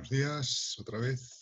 Buenos días, otra vez.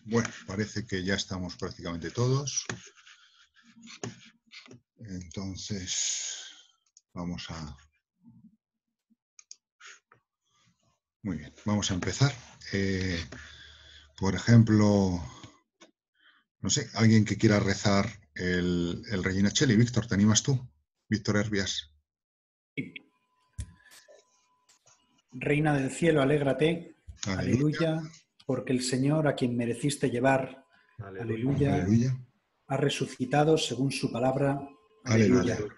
Bueno, parece que ya estamos prácticamente todos. Entonces, vamos a... Muy bien, vamos a empezar. Por ejemplo, no sé, alguien que quiera rezar el Regina Coeli. Víctor, ¿te animas tú? Víctor Herbias. Reina del cielo, alégrate, Aleluya. aleluya, porque el Señor, a quien mereciste llevar, aleluya, Aleluya. ha resucitado según su palabra, Aleluya. aleluya.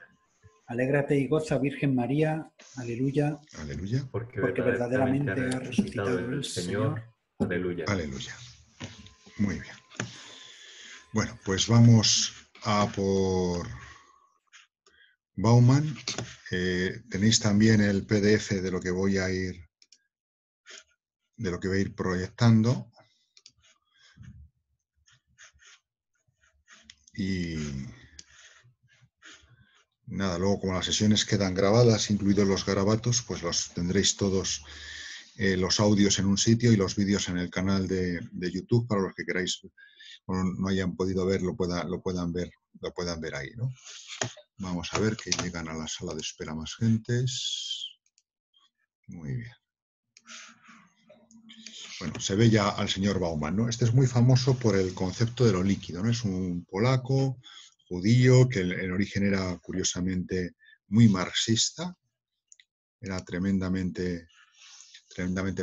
Alégrate y goza, Virgen María, aleluya, Aleluya. porque verdaderamente ha resucitado el Señor, aleluya. Aleluya. Muy bien. Bueno, pues vamos a por Bauman. Tenéis también el PDF de lo que voy a ir proyectando. Y nada, luego como las sesiones quedan grabadas, incluidos los garabatos, pues los tendréis todos los audios en un sitio y los vídeos en el canal de YouTube para los que queráis o no hayan podido ver, lo puedan ver ahí, ¿no? Vamos a ver que llegan a la sala de espera más gentes. Muy bien. Bueno, se ve ya al señor Bauman, ¿no? Este es muy famoso por el concepto de lo líquido, ¿no? Es un polaco, judío, que en origen era, curiosamente, muy marxista. Era tremendamente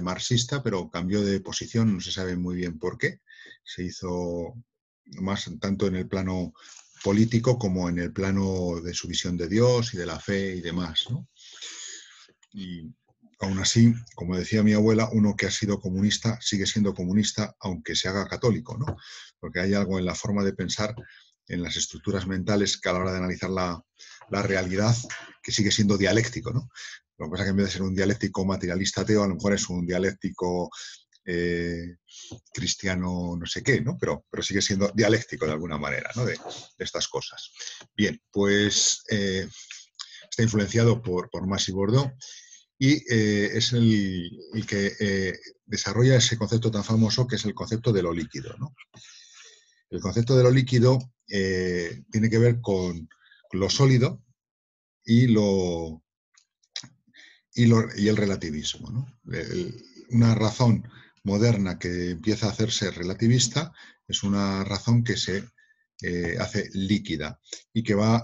marxista, pero cambió de posición, no se sabe muy bien por qué. Se hizo más tanto en el plano político como en el plano de su visión de Dios y de la fe y demás, ¿no? Y aún así, como decía mi abuela, uno que ha sido comunista sigue siendo comunista aunque se haga católico, ¿no? Porque hay algo en la forma de pensar, en las estructuras mentales, que a la hora de analizar la realidad, que sigue siendo dialéctico, ¿no? Lo que pasa es que en vez de ser un dialéctico materialista ateo, a lo mejor es un dialéctico cristiano no sé qué, ¿no? Pero sigue siendo dialéctico de alguna manera, ¿no? De estas cosas. Bien, pues está influenciado por Massy Bordeaux y es el que desarrolla ese concepto tan famoso que es el concepto de lo líquido, ¿no? El concepto de lo líquido tiene que ver con lo sólido y el relativismo, ¿no? Una razón moderna que empieza a hacerse relativista es una razón que se hace líquida y que va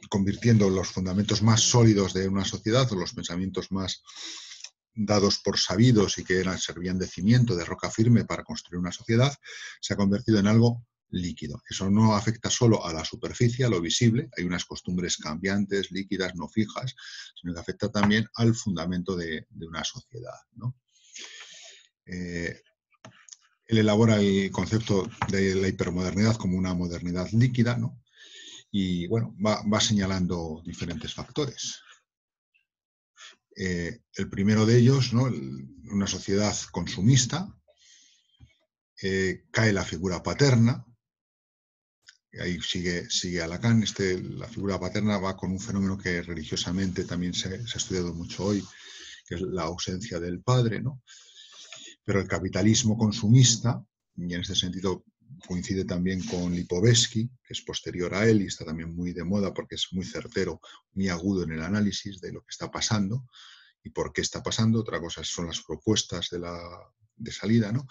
convirtiendo los fundamentos más sólidos de una sociedad o los pensamientos más dados por sabidos y que servían de cimiento, de roca firme para construir una sociedad, se ha convertido en algo líquido. Eso no afecta solo a la superficie, a lo visible, hay unas costumbres cambiantes, líquidas, no fijas, sino que afecta también al fundamento de una sociedad, ¿no? Él elabora el concepto de la hipermodernidad como una modernidad líquida, ¿no? Y bueno, va señalando diferentes factores. El primero de ellos, ¿no? Una sociedad consumista, cae la figura paterna, ahí sigue a Lacan. La figura paterna va con un fenómeno que religiosamente también se ha estudiado mucho hoy, que es la ausencia del padre, ¿no? Pero el capitalismo consumista, y en este sentido coincide también con Lipovetsky, que es posterior a él y está también muy de moda porque es muy certero, muy agudo en el análisis de lo que está pasando y por qué está pasando. Otra cosa son las propuestas de salida, ¿no?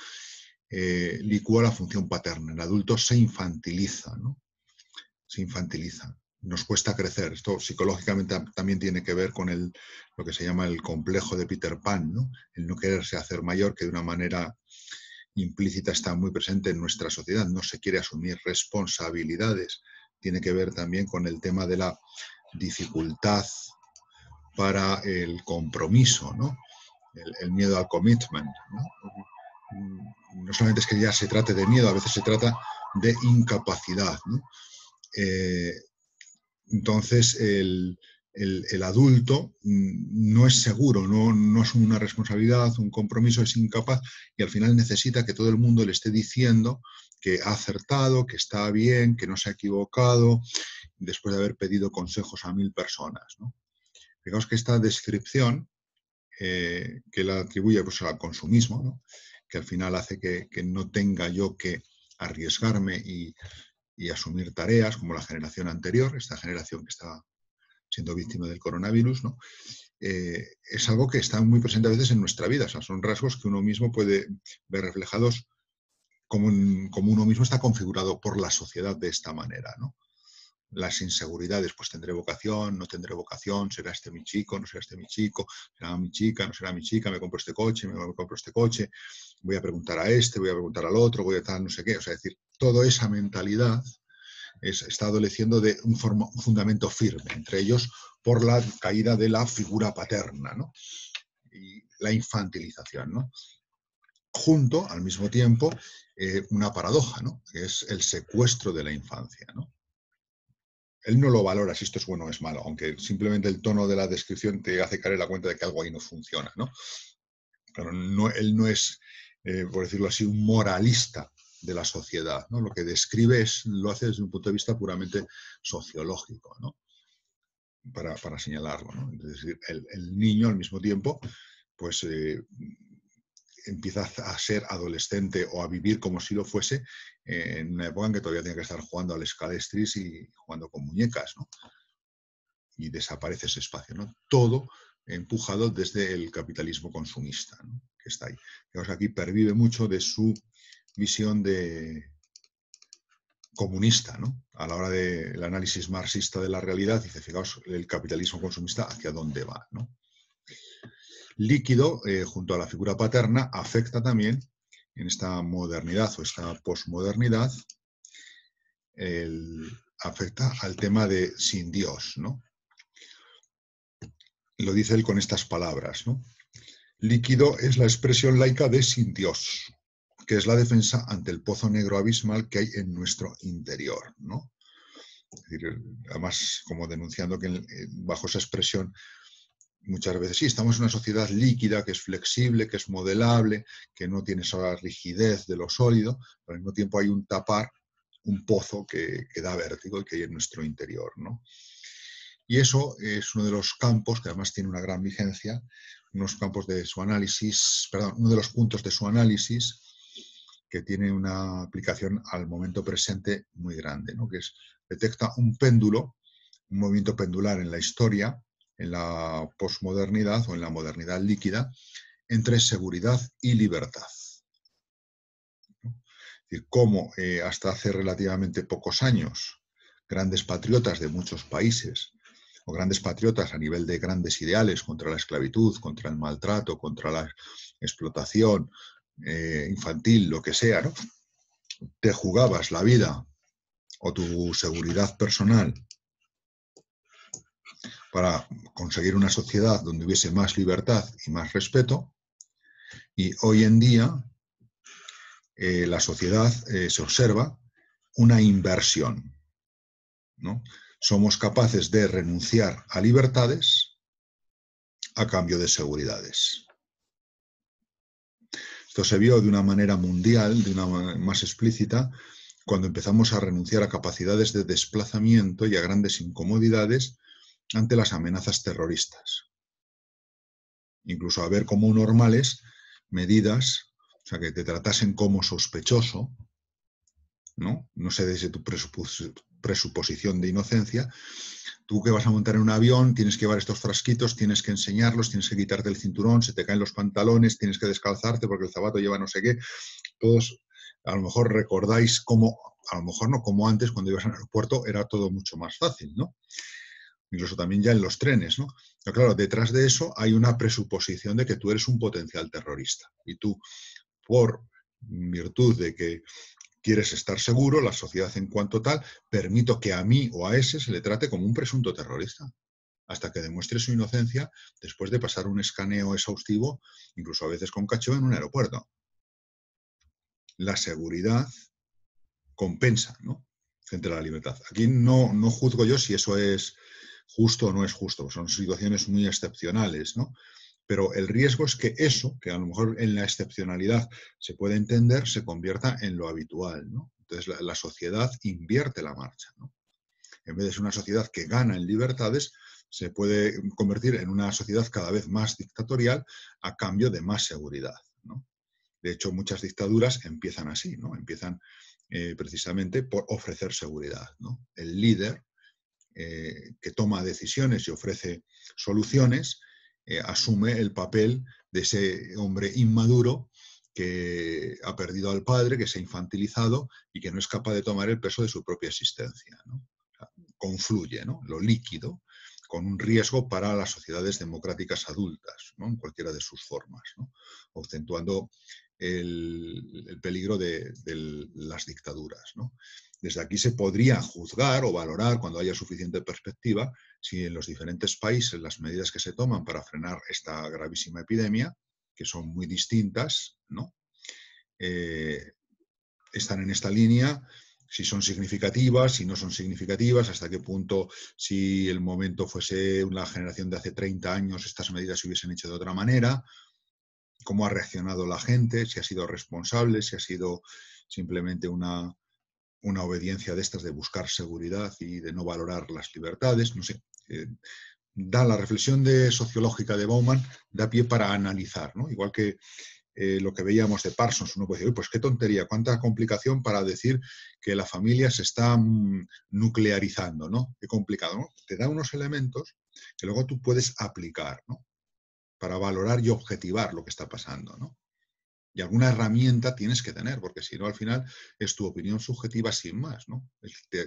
Licúa la función paterna. El adulto se infantiliza, ¿no? Se infantiliza. Nos cuesta crecer. Esto psicológicamente también tiene que ver con lo que se llama el complejo de Peter Pan, ¿no? El no quererse hacer mayor, que de una manera implícita está muy presente en nuestra sociedad. No se quiere asumir responsabilidades. Tiene que ver también con el tema de la dificultad para el compromiso, ¿no? El miedo al commitment, ¿no? No solamente es que ya se trate de miedo, a veces se trata de incapacidad, ¿no? Entonces, el adulto no es seguro, no asume una responsabilidad, un compromiso, es incapaz y al final necesita que todo el mundo le esté diciendo que ha acertado, que está bien, que no se ha equivocado, después de haber pedido consejos a 1000 personas, ¿no? Fijaos que esta descripción, que la atribuye pues, al consumismo, ¿no? Que al final hace que no tenga yo que arriesgarme y asumir tareas como la generación anterior, esta generación que está siendo víctima del coronavirus, ¿no? Es algo que está muy presente a veces en nuestra vida. O sea, son rasgos que uno mismo puede ver reflejados como uno mismo está configurado por la sociedad de esta manera, ¿no? Las inseguridades, pues tendré vocación, no tendré vocación, será este mi chico, no será este mi chico, será mi chica, no será mi chica, me compro este coche, me compro este coche, voy a preguntar a este, voy a preguntar al otro, voy a tal, no sé qué. O sea, es decir, toda esa mentalidad está adoleciendo de un fundamento firme, entre ellos por la caída de la figura paterna, ¿no? Y la infantilización, ¿no? Junto, al mismo tiempo, una paradoja, ¿no? Que es el secuestro de la infancia, ¿no? Él no lo valora si esto es bueno o es malo, aunque simplemente el tono de la descripción te hace caer en la cuenta de que algo ahí no funciona, ¿no? Pero él no es, por decirlo así, un moralista de la sociedad, ¿no? Lo que describe lo hace desde un punto de vista puramente sociológico, ¿no? Para señalarlo, ¿no? Es decir, el niño al mismo tiempo, pues empieza a ser adolescente o a vivir como si lo fuese en una época en que todavía tiene que estar jugando al escalestris y jugando con muñecas, ¿no? Y desaparece ese espacio, ¿no? Todo empujado desde el capitalismo consumista, ¿no? Que está ahí. Digamos, aquí pervive mucho de su visión comunista, ¿no? A la hora del análisis marxista de la realidad, dice, fijaos, el capitalismo consumista hacia dónde va, ¿no? Líquido, junto a la figura paterna, afecta también en esta modernidad o esta posmodernidad, afecta al tema de sin Dios, ¿no? Lo dice él con estas palabras, ¿no? Líquido es la expresión laica de sin Dios, que es la defensa ante el pozo negro abismal que hay en nuestro interior, ¿no? Es decir, además, como denunciando que bajo esa expresión muchas veces sí, estamos en una sociedad líquida, que es flexible, que es modelable, que no tiene esa rigidez de lo sólido, pero al mismo tiempo hay un tapar, un pozo que da vértigo y que hay en nuestro interior, ¿no? Y eso es uno de los campos, que además tiene una gran vigencia, unos campos de su análisis, perdón, uno de los puntos de su análisis que tiene una aplicación al momento presente muy grande, ¿no? Que detecta un péndulo, un movimiento pendular en la historia, en la posmodernidad o en la modernidad líquida, entre seguridad y libertad. ¿No? Es decir, cómo hasta hace relativamente pocos años grandes patriotas de muchos países o grandes patriotas a nivel de grandes ideales contra la esclavitud, contra el maltrato, contra la explotación infantil, lo que sea, ¿no? Te jugabas la vida o tu seguridad personal para conseguir una sociedad donde hubiese más libertad y más respeto, y hoy en día la sociedad se observa una inversión, ¿no? Somos capaces de renunciar a libertades a cambio de seguridades. Esto se vio de una manera mundial, de una manera más explícita, cuando empezamos a renunciar a capacidades de desplazamiento y a grandes incomodidades ante las amenazas terroristas. Incluso a ver como normales medidas, o sea, que te tratasen como sospechoso, ¿no? No sé desde tu presuposición de inocencia. Tú que vas a montar en un avión, tienes que llevar estos frasquitos, tienes que enseñarlos, tienes que quitarte el cinturón, se te caen los pantalones, tienes que descalzarte porque el zapato lleva no sé qué. Todos a lo mejor recordáis cómo, a lo mejor no como antes, cuando ibas al aeropuerto era todo mucho más fácil, ¿no? Incluso también ya en los trenes, ¿no? Pero claro, detrás de eso hay una presuposición de que tú eres un potencial terrorista. Y tú, por virtud de que quieres estar seguro, la sociedad en cuanto tal, permito que a mí o a ese se le trate como un presunto terrorista, hasta que demuestre su inocencia después de pasar un escaneo exhaustivo, incluso a veces con cacheo en un aeropuerto. La seguridad compensa, ¿no?, frente a la libertad. Aquí no juzgo yo si eso es justo o no es justo, son situaciones muy excepcionales, ¿no? Pero el riesgo es que eso, que a lo mejor en la excepcionalidad se puede entender, se convierta en lo habitual, ¿no? Entonces la sociedad invierte la marcha, ¿no? En vez de ser una sociedad que gana en libertades, se puede convertir en una sociedad cada vez más dictatorial a cambio de más seguridad, ¿no? De hecho, muchas dictaduras empiezan así, ¿no? Empiezan precisamente por ofrecer seguridad, ¿no? El líder que toma decisiones y ofrece soluciones, asume el papel de ese hombre inmaduro que ha perdido al padre, que se ha infantilizado y que no es capaz de tomar el peso de su propia existencia, ¿no? O sea, confluye, ¿no?, lo líquido con un riesgo para las sociedades democráticas adultas, ¿no?, en cualquiera de sus formas, ¿no?, acentuando el peligro de las dictaduras, ¿no? Desde aquí se podría juzgar o valorar, cuando haya suficiente perspectiva, si en los diferentes países las medidas que se toman para frenar esta gravísima epidemia, que son muy distintas, ¿no?, están en esta línea, si son significativas, si no son significativas, hasta qué punto, si el momento fuese una generación de hace 30 años, estas medidas se hubiesen hecho de otra manera, cómo ha reaccionado la gente, si ha sido responsable, si ha sido simplemente una obediencia de estas de buscar seguridad y de no valorar las libertades, no sé. La reflexión sociológica de Bauman da pie para analizar, ¿no? Igual que lo que veíamos de Parsons, uno puede decir, pues qué tontería, cuánta complicación para decir que la familia se está nuclearizando, ¿no? Qué complicado, ¿no? Te da unos elementos que luego tú puedes aplicar, ¿no?, para valorar y objetivar lo que está pasando, ¿no? Y alguna herramienta tienes que tener, porque si no, al final es tu opinión subjetiva sin más, ¿no?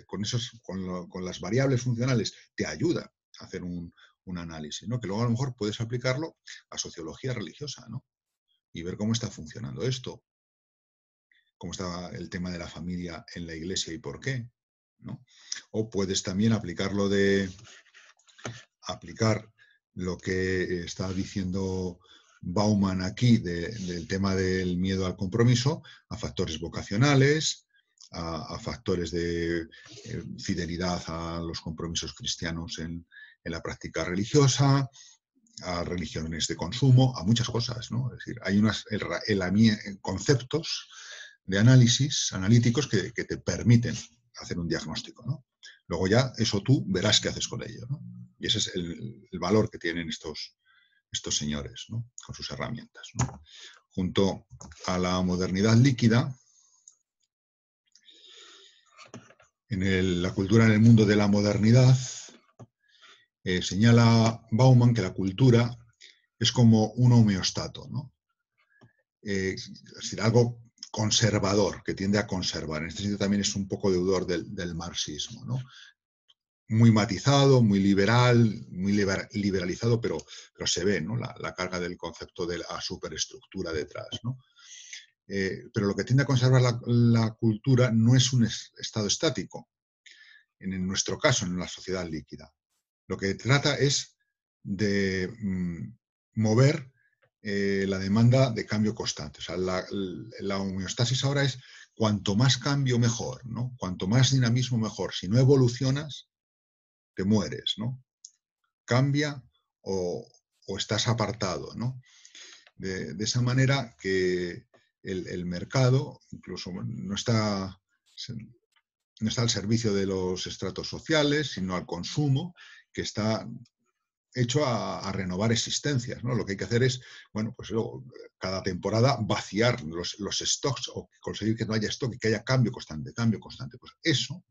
Con las variables funcionales te ayuda a hacer un análisis, ¿no?, que luego a lo mejor puedes aplicarlo a sociología religiosa, ¿no?, y ver cómo está funcionando esto, cómo está el tema de la familia en la iglesia y por qué, ¿no? O puedes también aplicar lo que está diciendo Bauman aquí del tema del miedo al compromiso a factores vocacionales, a factores de fidelidad a los compromisos cristianos en la práctica religiosa, a religiones de consumo, a muchas cosas, ¿no? Es decir, hay unos conceptos de análisis analíticos que te permiten hacer un diagnóstico, ¿no? Luego ya eso tú verás qué haces con ello, ¿no? Y ese es el valor que tienen estos señores, ¿no?, con sus herramientas, ¿no? Junto a la modernidad líquida, la cultura en el mundo de la modernidad, señala Bauman que la cultura es como un homeostato, ¿no? Es decir, algo conservador, que tiende a conservar. En este sentido también es un poco deudor del marxismo, ¿no? Muy matizado, muy liberal, muy liberalizado, pero se ve, ¿no?, la carga del concepto de la superestructura detrás, ¿no? Pero lo que tiende a conservar la cultura no es un estado estático, en nuestro caso, en la sociedad líquida. Lo que trata es de mover la demanda de cambio constante. O sea, la homeostasis ahora es cuanto más cambio mejor, ¿no? Cuanto más dinamismo mejor. Si no evolucionas, te mueres, ¿no? Cambia o o estás apartado, ¿no? De esa manera que el mercado incluso no está al servicio de los estratos sociales, sino al consumo, que está hecho a renovar existencias, ¿no? Lo que hay que hacer es, bueno, pues luego, cada temporada vaciar los stocks o conseguir que no haya stock y que haya cambio constante, cambio constante. Pues eso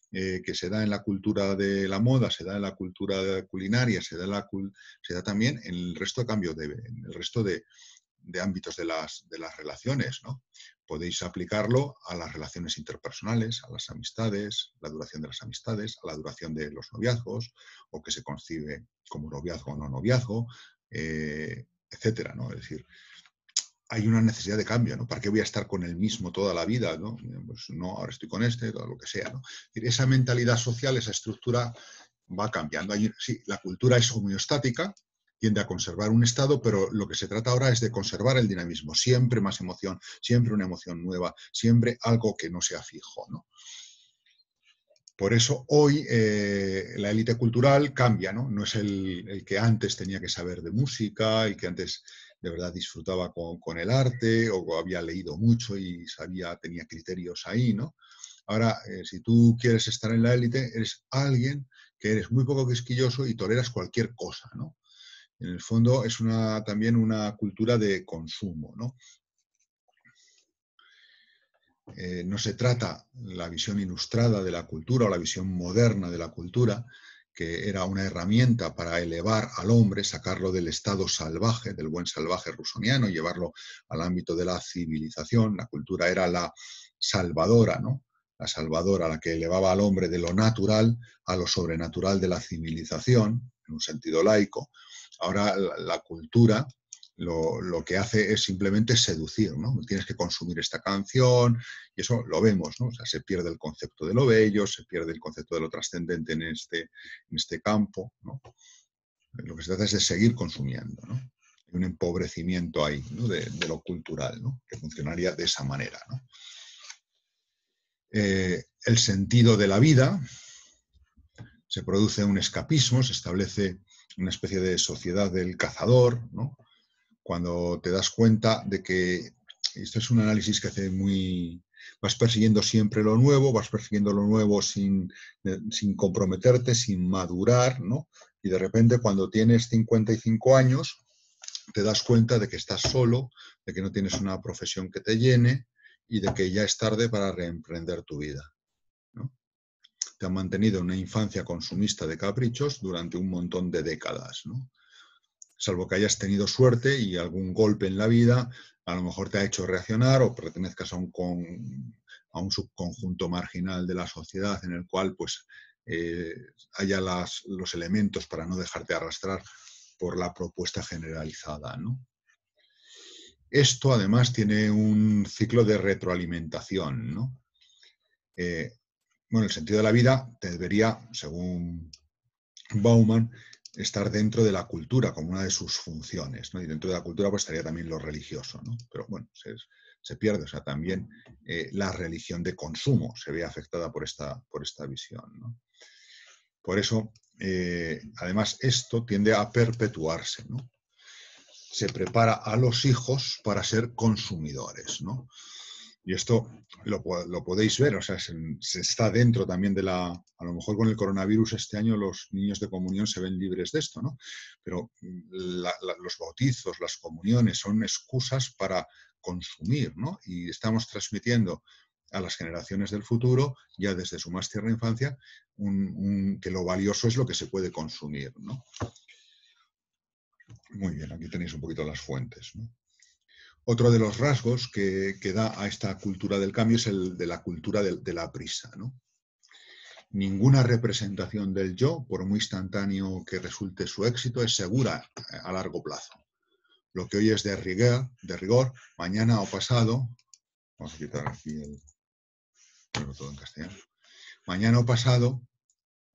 que se da en la cultura de la moda, se da en la cultura culinaria, se da también en el resto de cambios, en el resto de ámbitos de las relaciones, ¿no? Podéis aplicarlo a las relaciones interpersonales, a las amistades, la duración de las amistades, a la duración de los noviazgos, o que se concibe como noviazgo o no noviazgo, etcétera, ¿no? Es decir, hay una necesidad de cambio, ¿no? ¿Para qué voy a estar con el mismo toda la vida, ¿no? Pues no, ahora estoy con este, todo lo que sea, ¿no? Es decir, esa mentalidad social, esa estructura va cambiando. Sí, la cultura es homeostática, tiende a conservar un estado, pero lo que se trata ahora es de conservar el dinamismo. Siempre más emoción, siempre una emoción nueva, siempre algo que no sea fijo, ¿no? Por eso hoy la élite cultural cambia, ¿no? No es el que antes tenía que saber de música, el que antes de verdad disfrutaba con el arte o había leído mucho y tenía criterios ahí, ¿no? Ahora, si tú quieres estar en la élite, eres alguien que eres muy poco quisquilloso y toleras cualquier cosa, ¿no? En el fondo es también una cultura de consumo, ¿no? No se trata la visión ilustrada de la cultura o la visión moderna de la cultura, que era una herramienta para elevar al hombre, sacarlo del estado salvaje, del buen salvaje rusoniano, y llevarlo al ámbito de la civilización. La cultura era la salvadora, ¿no? La salvadora, la que elevaba al hombre de lo natural a lo sobrenatural de la civilización, en un sentido laico. Ahora la cultura lo que hace es simplemente seducir, ¿no? Tienes que consumir esta canción, y eso lo vemos, ¿no? O sea, se pierde el concepto de lo bello, se pierde el concepto de lo trascendente en este campo, ¿no? Lo que se trata es de seguir consumiendo, ¿no? Hay un empobrecimiento ahí, ¿no? de lo cultural, ¿no? Que funcionaría de esa manera, ¿no? El sentido de la vida, se produce un escapismo, se establece una especie de sociedad del cazador, ¿no? Cuando te das cuenta de que esto es un análisis que hace vas persiguiendo siempre lo nuevo, vas persiguiendo lo nuevo sin comprometerte, sin madurar, ¿no? Y de repente cuando tienes 55 años te das cuenta de que estás solo, de que no tienes una profesión que te llene y de que ya es tarde para reemprender tu vida, ¿no? Te han mantenido en una infancia consumista de caprichos durante un montón de décadas, ¿no? Salvo que hayas tenido suerte y algún golpe en la vida a lo mejor te ha hecho reaccionar o pertenezcas a un subconjunto marginal de la sociedad en el cual pues haya los elementos para no dejarte arrastrar por la propuesta generalizada, ¿no? Esto además tiene un ciclo de retroalimentación, ¿no? Bueno, el sentido de la vida te debería, según Bauman, estar dentro de la cultura como una de sus funciones, ¿no? Y dentro de la cultura pues estaría también lo religioso, ¿no? Pero bueno, se pierde, o sea, también la religión de consumo se ve afectada por esta visión, ¿no? Por eso, además, esto tiende a perpetuarse, ¿no? Se prepara a los hijos para ser consumidores, ¿no? Y esto lo podéis ver, o sea, se está dentro también a lo mejor con el coronavirus este año los niños de comunión se ven libres de esto, ¿no? Pero los bautizos, las comuniones son excusas para consumir, ¿no? Y estamos transmitiendo a las generaciones del futuro, ya desde su más tierna infancia, que lo valioso es lo que se puede consumir, ¿no? Muy bien, aquí tenéis un poquito las fuentes, ¿no? Otro de los rasgos que da a esta cultura del cambio es el de la cultura de la prisa, ¿no? Ninguna representación del yo, por muy instantáneo que resulte su éxito, es segura a largo plazo. Lo que hoy es de rigor, mañana o pasado, vamos a quitar aquí todo en castellano, mañana o pasado,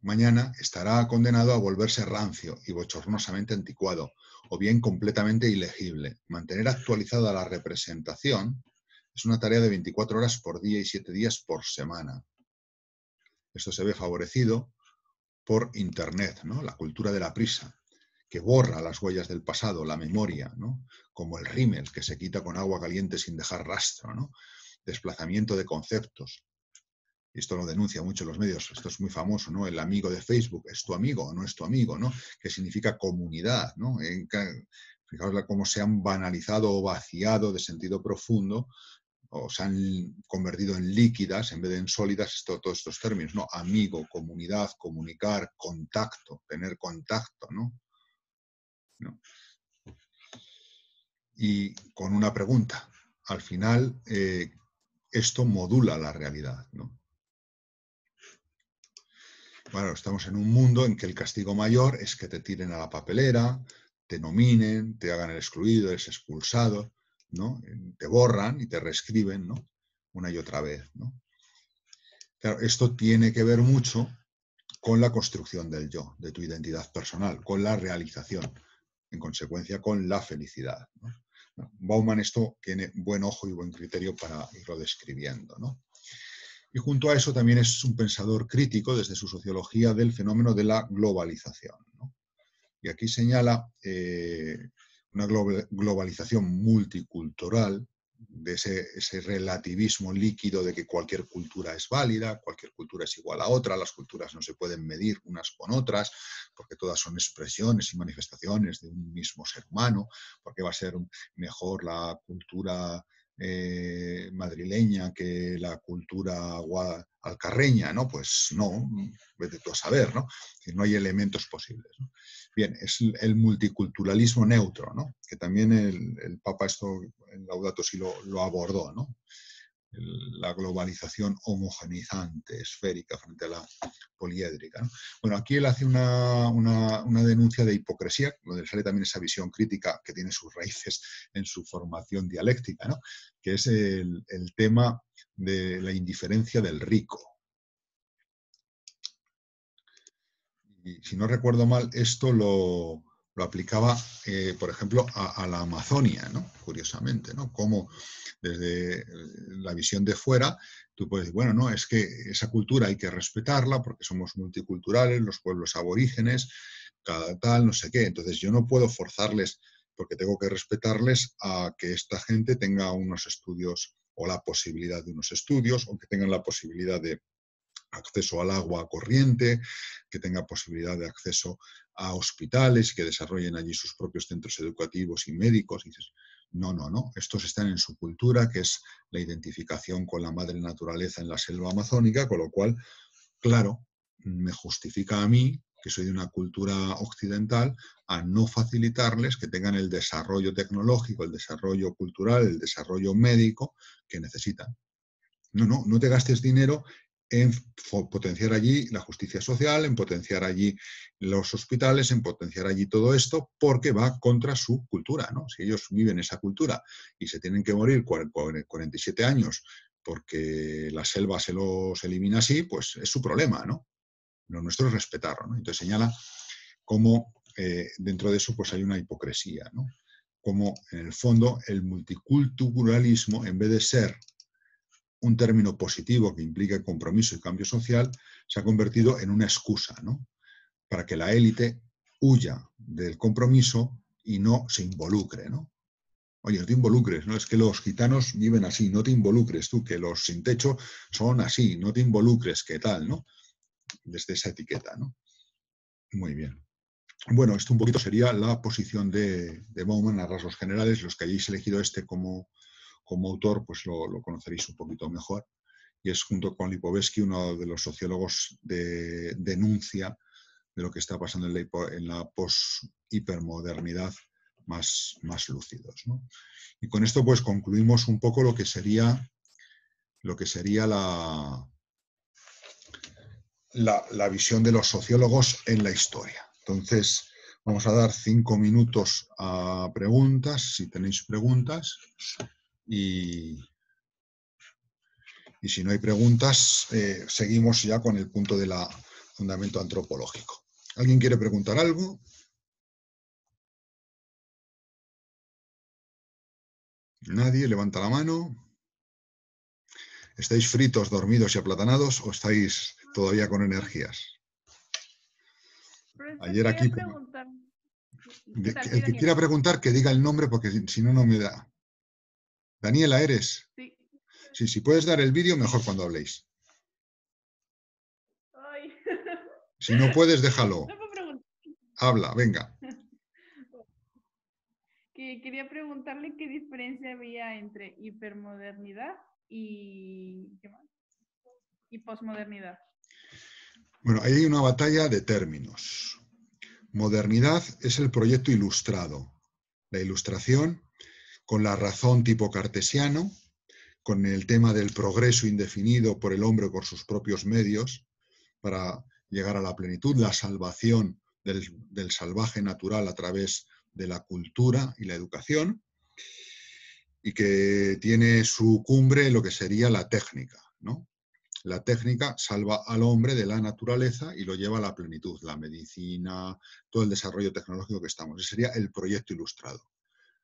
mañana estará condenado a volverse rancio y bochornosamente anticuado, o bien completamente ilegible. Mantener actualizada la representación es una tarea de 24 horas por día y 7 días por semana. Esto se ve favorecido por Internet, ¿no? La cultura de la prisa, que borra las huellas del pasado, la memoria, ¿no? Como el rímel, que se quita con agua caliente sin dejar rastro, ¿no? Desplazamiento de conceptos. Esto lo denuncia mucho los medios, esto es muy famoso, ¿no? El amigo de Facebook, ¿es tu amigo o no es tu amigo, ¿no? Que significa comunidad, ¿no? Fijaos cómo se han banalizado o vaciado de sentido profundo o se han convertido en líquidas en vez de en sólidas todos estos términos, ¿no? Amigo, comunidad, comunicar, contacto, tener contacto, ¿no? ¿No? Y con una pregunta. Al final, esto modula la realidad, ¿no? Bueno, estamos en un mundo en que el castigo mayor es que te tiren a la papelera, te nominen, te hagan el excluido, eres expulsado, ¿no? Te borran y te reescriben, ¿no? Una y otra vez, ¿no? Claro, esto tiene que ver mucho con la construcción del yo, de tu identidad personal, con la realización, en consecuencia con la felicidad, ¿no? Bauman esto tiene buen ojo y buen criterio para irlo describiendo, ¿no? Y junto a eso también es un pensador crítico desde su sociología del fenómeno de la globalización, ¿no? Y aquí señala una globalización multicultural, de ese relativismo líquido de que cualquier cultura es válida, cualquier cultura es igual a otra, las culturas no se pueden medir unas con otras, porque todas son expresiones y manifestaciones de un mismo ser humano, porque va a ser mejor la cultura madrileña que la cultura alcarreña, ¿no? Pues no, vete tú a saber, ¿no? Que no hay elementos posibles, ¿no? Bien, es el multiculturalismo neutro, ¿no? Que también el Papa esto en Laudato Si lo abordó, ¿no? La globalización homogeneizante, esférica, frente a la poliédrica, ¿no? Bueno, aquí él hace una denuncia de hipocresía, donde sale también esa visión crítica que tiene sus raíces en su formación dialéctica, ¿no? Que es el tema de la indiferencia del rico. Y si no recuerdo mal, esto lo aplicaba, por ejemplo, a la Amazonia, ¿no? Curiosamente, ¿no? Como desde la visión de fuera, tú puedes decir, bueno, no, es que esa cultura hay que respetarla porque somos multiculturales, los pueblos aborígenes, cada tal, no sé qué. Entonces yo no puedo forzarles, porque tengo que respetarles, a que esta gente tenga unos estudios o la posibilidad de unos estudios o que tengan la posibilidad de acceso al agua corriente, que tenga posibilidad de acceso a hospitales, que desarrollen allí sus propios centros educativos y médicos. Y dices, no, no, no, estos están en su cultura, que es la identificación con la madre naturaleza en la selva amazónica, con lo cual, claro, me justifica a mí, que soy de una cultura occidental, a no facilitarles que tengan el desarrollo tecnológico, el desarrollo cultural, el desarrollo médico que necesitan. No, no, no te gastes dinero en potenciar allí la justicia social, en potenciar allí los hospitales, en potenciar allí todo esto, porque va contra su cultura, ¿no? Si ellos viven esa cultura y se tienen que morir 47 años porque la selva se los elimina así, pues es su problema, ¿no? Lo nuestro es respetarlo, ¿no? Entonces señala cómo dentro de eso pues hay una hipocresía, ¿no? Como en el fondo el multiculturalismo, en vez de ser un término positivo que implica compromiso y cambio social, se ha convertido en una excusa, ¿no? Para que la élite huya del compromiso y no se involucre, ¿no? Oye, no te involucres, ¿no? Es que los gitanos viven así, no te involucres tú, que los sin techo son así, no te involucres, ¿qué tal, no? Desde esa etiqueta, ¿no? Muy bien. Bueno, esto un poquito sería la posición de Bauman a rasgos generales. Los que hayáis elegido este como autor, pues lo conoceréis un poquito mejor. Y es junto con Lipovetsky uno de los sociólogos de denuncia de lo que está pasando en la post-hipermodernidad más lúcidos, ¿no? Y con esto pues concluimos un poco lo que sería la visión de los sociólogos en la historia. Entonces, vamos a dar 5 minutos a preguntas, si tenéis preguntas, y si no hay preguntas, seguimos ya con el punto del fundamento antropológico. ¿Alguien quiere preguntar algo? ¿Nadie? Levanta la mano. ¿Estáis fritos, dormidos y aplatanados o estáis todavía con energías? Profesor, Ayer aquí... quería preguntar. ¿Qué tal? Soy El que quiera Daniela. preguntar, que diga el nombre, porque si no, no me da. Daniela, ¿eres? Sí. Sí, si puedes dar el vídeo, Sí. mejor cuando habléis. Ay. Si no puedes, déjalo. No puedo preguntar. Habla, venga. Que quería preguntarle qué diferencia había entre hipermodernidad y, ¿qué más? Y posmodernidad. Bueno, ahí hay una batalla de términos. Modernidad es el proyecto ilustrado. La ilustración con la razón tipo cartesiano, con el tema del progreso indefinido por el hombre por sus propios medios para llegar a la plenitud, la salvación del salvaje natural a través de la cultura y la educación, y que tiene su cumbre en lo que sería la técnica, ¿no? La técnica salva al hombre de la naturaleza y lo lleva a la plenitud, la medicina, todo el desarrollo tecnológico que estamos. Ese sería el proyecto ilustrado.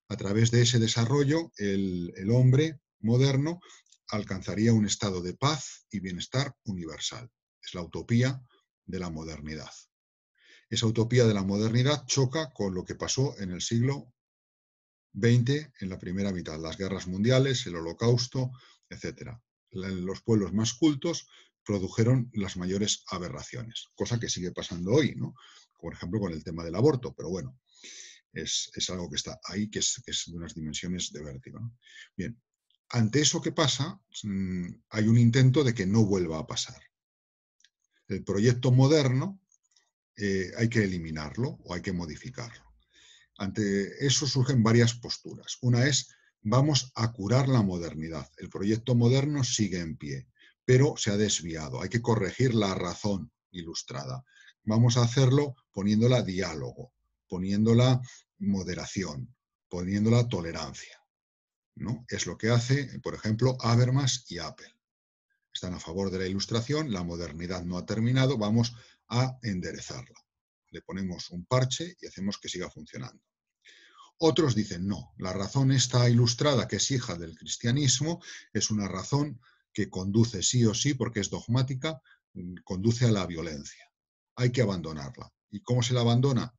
A través de ese desarrollo, el hombre moderno alcanzaría un estado de paz y bienestar universal. Es la utopía de la modernidad. Esa utopía de la modernidad choca con lo que pasó en el siglo XX, en la primera mitad, las guerras mundiales, el Holocausto, etc. Los pueblos más cultos produjeron las mayores aberraciones, cosa que sigue pasando hoy, ¿no? Por ejemplo, con el tema del aborto, pero bueno, es algo que está ahí, que es de unas dimensiones de vértigo, ¿no? Bien, ante eso que pasa, hay un intento de que no vuelva a pasar. El proyecto moderno hay que eliminarlo o hay que modificarlo. Ante eso surgen varias posturas. Una es, vamos a curar la modernidad. El proyecto moderno sigue en pie, pero se ha desviado. Hay que corregir la razón ilustrada. Vamos a hacerlo poniéndola diálogo, poniéndola moderación, poniéndola tolerancia, ¿no? Es lo que hace, por ejemplo, Habermas y Apple. Están a favor de la ilustración, la modernidad no ha terminado, vamos a enderezarla. Le ponemos un parche y hacemos que siga funcionando. Otros dicen, no, la razón esta ilustrada, que es hija del cristianismo, es una razón que conduce sí o sí, porque es dogmática, conduce a la violencia. Hay que abandonarla. ¿Y cómo se la abandona?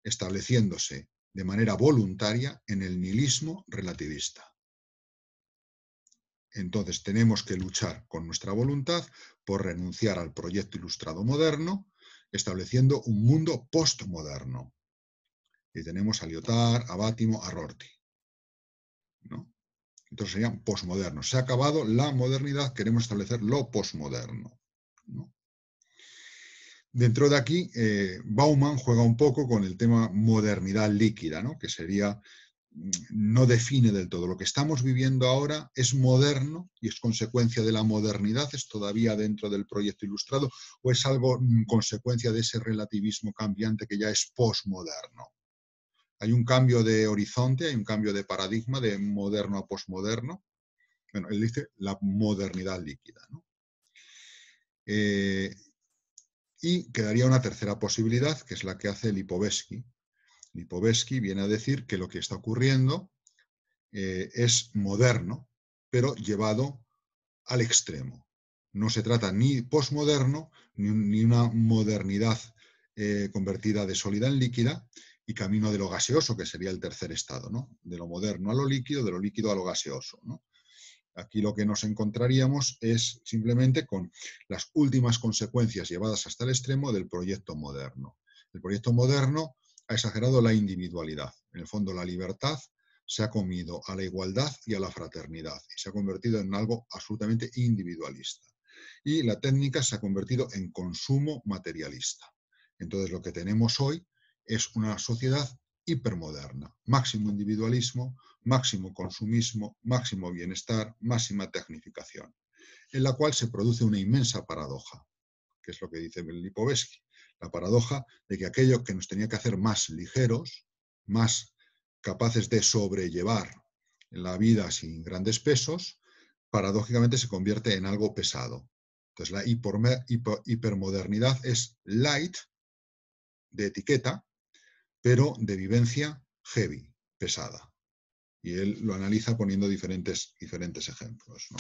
Estableciéndose de manera voluntaria en el nihilismo relativista. Entonces tenemos que luchar con nuestra voluntad por renunciar al proyecto ilustrado moderno, estableciendo un mundo postmoderno. Y tenemos a Lyotard, a Bátimo, a Rorty, ¿no? Entonces serían posmodernos. Se ha acabado la modernidad, queremos establecer lo posmoderno, ¿no? Dentro de aquí, Bauman juega un poco con el tema modernidad líquida, ¿no? Que sería, no define del todo. Lo que estamos viviendo ahora es moderno y es consecuencia de la modernidad, es todavía dentro del proyecto ilustrado, o es algo consecuencia de ese relativismo cambiante que ya es posmoderno. Hay un cambio de horizonte, hay un cambio de paradigma de moderno a posmoderno. Bueno, él dice la modernidad líquida, ¿no? Y quedaría una tercera posibilidad, que es la que hace Lipovetsky. Lipovetsky viene a decir que lo que está ocurriendo es moderno, pero llevado al extremo. No se trata ni posmoderno, ni una modernidad convertida de sólida en líquida y camino de lo gaseoso, que sería el tercer estado, ¿no? De lo moderno a lo líquido, de lo líquido a lo gaseoso, ¿no? Aquí lo que nos encontraríamos es simplemente con las últimas consecuencias llevadas hasta el extremo del proyecto moderno. El proyecto moderno ha exagerado la individualidad. En el fondo, la libertad se ha comido a la igualdad y a la fraternidad y se ha convertido en algo absolutamente individualista. Y la técnica se ha convertido en consumo materialista. Entonces, lo que tenemos hoy es una sociedad hipermoderna, máximo individualismo, máximo consumismo, máximo bienestar, máxima tecnificación, en la cual se produce una inmensa paradoja, que es lo que dice Lipovetsky, la paradoja de que aquello que nos tenía que hacer más ligeros, más capaces de sobrellevar la vida sin grandes pesos, paradójicamente se convierte en algo pesado. Entonces la hipermodernidad es light, de etiqueta, pero de vivencia heavy, pesada. Y él lo analiza poniendo diferentes ejemplos, ¿no?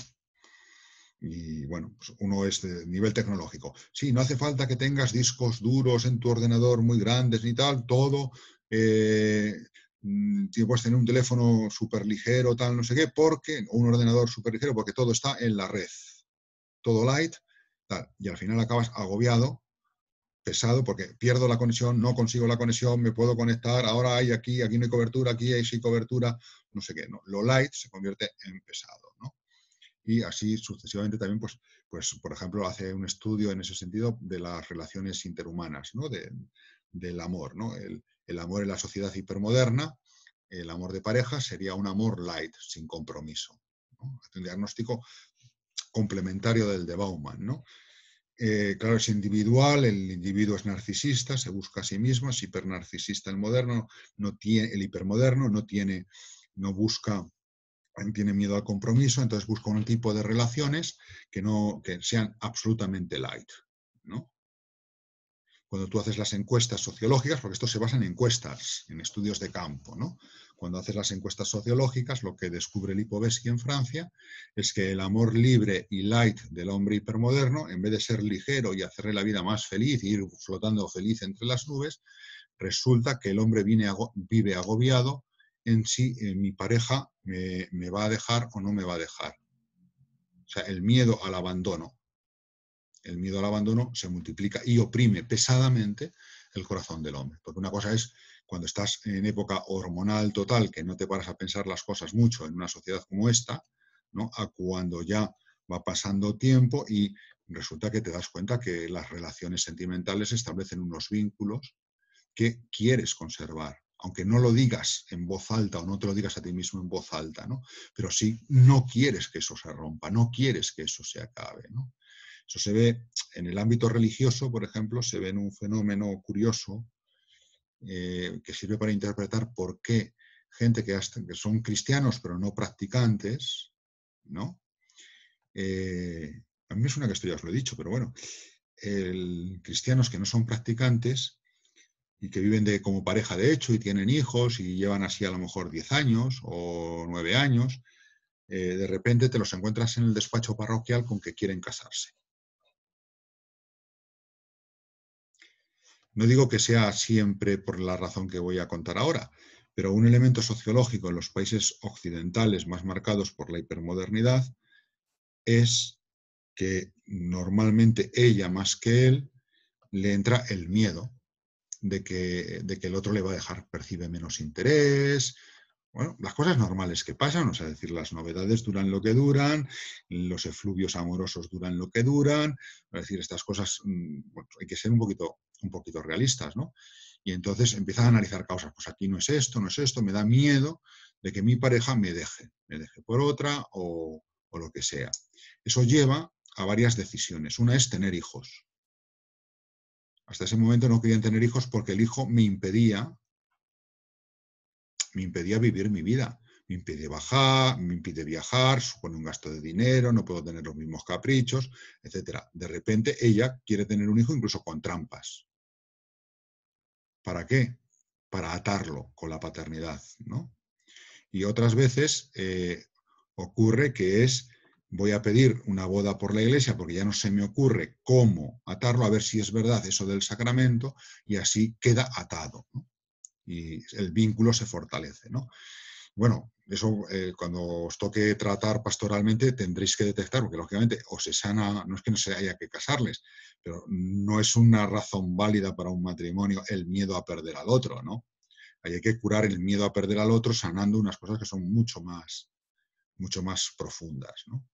Y bueno, pues uno es de nivel tecnológico. Sí, no hace falta que tengas discos duros en tu ordenador muy grandes ni tal, todo puedes tener un teléfono súper ligero, tal, no sé qué, porque, o un ordenador súper ligero, porque todo está en la red. Todo light, tal. Y al final acabas agobiado, pesado, porque pierdo la conexión, no consigo la conexión, me puedo conectar, ahora hay aquí no hay cobertura, aquí hay sí cobertura, no sé qué. ¿No? Lo light se convierte en pesado, ¿no? Y así sucesivamente también, pues, por ejemplo, hace un estudio en ese sentido de las relaciones interhumanas, ¿no? Del amor, ¿no? El amor en la sociedad hipermoderna, el amor de pareja sería un amor light, sin compromiso, ¿no? Hace un diagnóstico complementario del de Bauman, ¿no? Claro, es individual, el individuo es narcisista, se busca a sí mismo, es hipernarcisista el moderno, el hipermoderno, no busca, tiene miedo al compromiso, entonces busca un tipo de relaciones que sean absolutamente light, ¿no? Cuando tú haces las encuestas sociológicas, porque esto se basa en encuestas, en estudios de campo, ¿no? Cuando haces las encuestas sociológicas, lo que descubre Lipovetsky en Francia es que el amor libre y light del hombre hipermoderno, en vez de ser ligero y hacerle la vida más feliz y ir flotando feliz entre las nubes, resulta que el hombre vive agobiado en si mi pareja me va a dejar o no me va a dejar. O sea, el miedo al abandono. El miedo al abandono se multiplica y oprime pesadamente el corazón del hombre. Porque una cosa es cuando estás en época hormonal total, que no te paras a pensar las cosas mucho en una sociedad como esta, ¿no? A cuando ya va pasando tiempo y resulta que te das cuenta que las relaciones sentimentales establecen unos vínculos que quieres conservar, aunque no lo digas en voz alta o no te lo digas a ti mismo en voz alta, ¿no? Pero sí no quieres que eso se rompa, no quieres que eso se acabe, ¿no? Eso se ve en el ámbito religioso, por ejemplo, se ve en un fenómeno curioso que sirve para interpretar por qué gente que son cristianos pero no practicantes, ¿no? A mí me suena que esto ya os lo he dicho, pero bueno, cristianos que no son practicantes y que viven como pareja de hecho y tienen hijos y llevan así a lo mejor 10 años o 9 años, de repente te los encuentras en el despacho parroquial con que quieren casarse. No digo que sea siempre por la razón que voy a contar ahora, pero un elemento sociológico en los países occidentales más marcados por la hipermodernidad es que normalmente ella más que él le entra el miedo de que el otro le va a dejar, percibe menos interés. Bueno, las cosas normales que pasan, o sea, decir, las novedades duran lo que duran, los efluvios amorosos duran lo que duran, es decir, estas cosas, bueno, hay que ser un poquito realistas, ¿no? Y entonces empiezan a analizar causas, pues aquí no es esto, me da miedo de que mi pareja me deje por otra o lo que sea. Eso lleva a varias decisiones. Una es tener hijos. Hasta ese momento no querían tener hijos porque el hijo me impedía vivir mi vida. Me impide viajar, supone un gasto de dinero, no puedo tener los mismos caprichos, etc. De repente ella quiere tener un hijo incluso con trampas. ¿Para qué? Para atarlo con la paternidad, ¿no? Y otras veces ocurre que voy a pedir una boda por la iglesia porque ya no se me ocurre cómo atarlo, a ver si es verdad eso del sacramento, y así queda atado, ¿no? Y el vínculo se fortalece, ¿no? Bueno, eso cuando os toque tratar pastoralmente tendréis que detectar, porque lógicamente o se sana, no es que no se haya que casarles, pero no es una razón válida para un matrimonio el miedo a perder al otro, ¿no? Ahí hay que curar el miedo a perder al otro sanando unas cosas que son mucho más profundas, ¿no?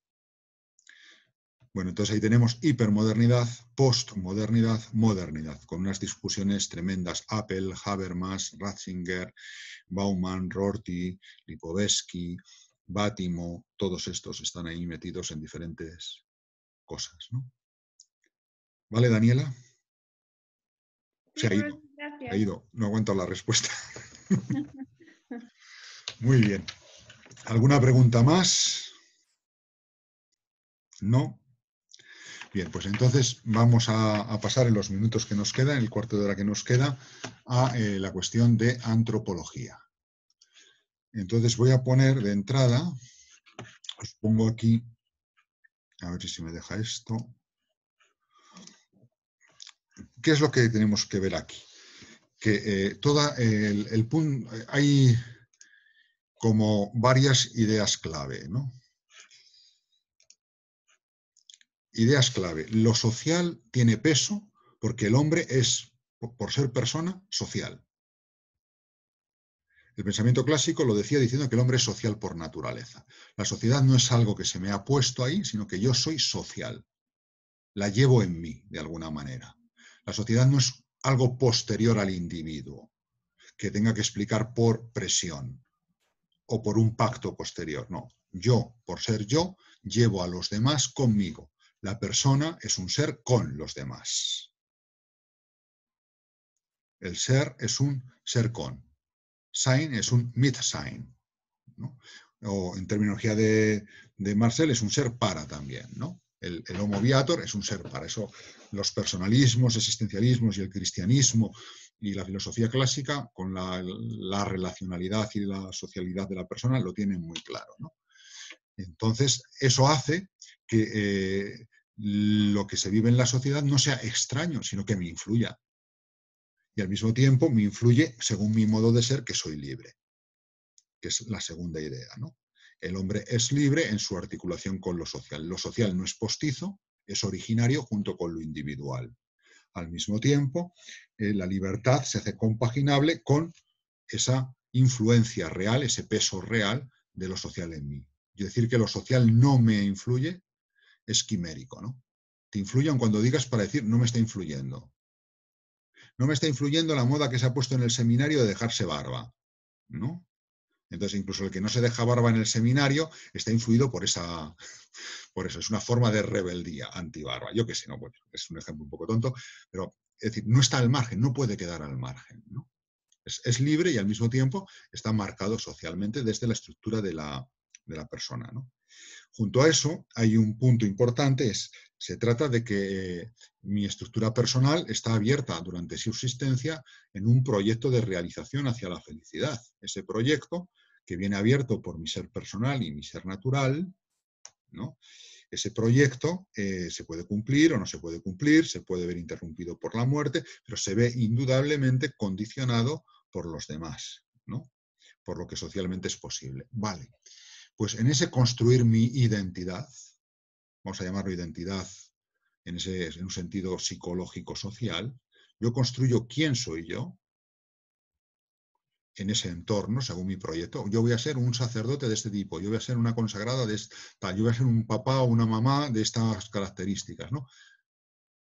Bueno, entonces ahí tenemos hipermodernidad, postmodernidad, modernidad, con unas discusiones tremendas. Apple, Habermas, Ratzinger, Bauman, Rorty, Lipovetsky, Bátimo, todos estos están ahí metidos en diferentes cosas, ¿no? ¿Vale, Daniela? Sí, Se ha ido, profesor, gracias. no aguanto la respuesta. Muy bien. ¿Alguna pregunta más? ¿No? Bien, pues entonces vamos a pasar en los minutos que nos quedan, en el cuarto de hora que nos queda, a la cuestión de antropología. Entonces voy a poner de entrada, os pongo aquí, a ver si se me deja esto. ¿Qué es lo que tenemos que ver aquí? que hay como varias ideas clave, ¿no? Ideas clave. Lo social tiene peso porque el hombre es, por ser persona, social. El pensamiento clásico lo decía diciendo que el hombre es social por naturaleza. La sociedad no es algo que se me ha puesto ahí, sino que yo soy social. La llevo en mí, de alguna manera. La sociedad no es algo posterior al individuo, que tenga que explicar por presión o por un pacto posterior. No, yo, por ser yo, llevo a los demás conmigo. La persona es un ser con los demás. El ser es un ser con. Sein es un Mitsein, ¿no? O en terminología de Marcel es un ser para también, ¿no? El homo viator es un ser para. Eso los personalismos, existencialismos y el cristianismo y la filosofía clásica con la relacionalidad y la socialidad de la persona lo tienen muy claro, ¿no? Entonces, eso hace que lo que se vive en la sociedad no sea extraño, sino que me influya. Y al mismo tiempo me influye según mi modo de ser, que soy libre, que es la segunda idea, ¿no? El hombre es libre en su articulación con lo social. Lo social no es postizo, es originario junto con lo individual. Al mismo tiempo, la libertad se hace compaginable con esa influencia real, ese peso real de lo social en mí. Es decir, que lo social no me influye, es quimérico, ¿no? Te influyen cuando digas para decir no me está influyendo. No me está influyendo la moda que se ha puesto en el seminario de dejarse barba, ¿no? Entonces, incluso el que no se deja barba en el seminario está influido por eso. Es una forma de rebeldía antibarba. Yo qué sé, ¿no? Bueno, es un ejemplo un poco tonto, pero es decir, no está al margen, no puede quedar al margen, ¿no? Es libre y al mismo tiempo está marcado socialmente desde la estructura de la persona, ¿no? Junto a eso hay un punto importante, se trata de que mi estructura personal está abierta durante su existencia en un proyecto de realización hacia la felicidad. Ese proyecto que viene abierto por mi ser personal y mi ser natural, ¿no? Ese proyecto se puede cumplir o no se puede cumplir, se puede ver interrumpido por la muerte, pero se ve indudablemente condicionado por los demás, ¿no? Por lo que socialmente es posible. Vale. Pues en ese construir mi identidad, vamos a llamarlo identidad en un sentido psicológico-social, yo construyo quién soy yo en ese entorno, según mi proyecto. Yo voy a ser un sacerdote de este tipo, yo voy a ser una consagrada de esta, yo voy a ser un papá o una mamá de estas características, ¿no?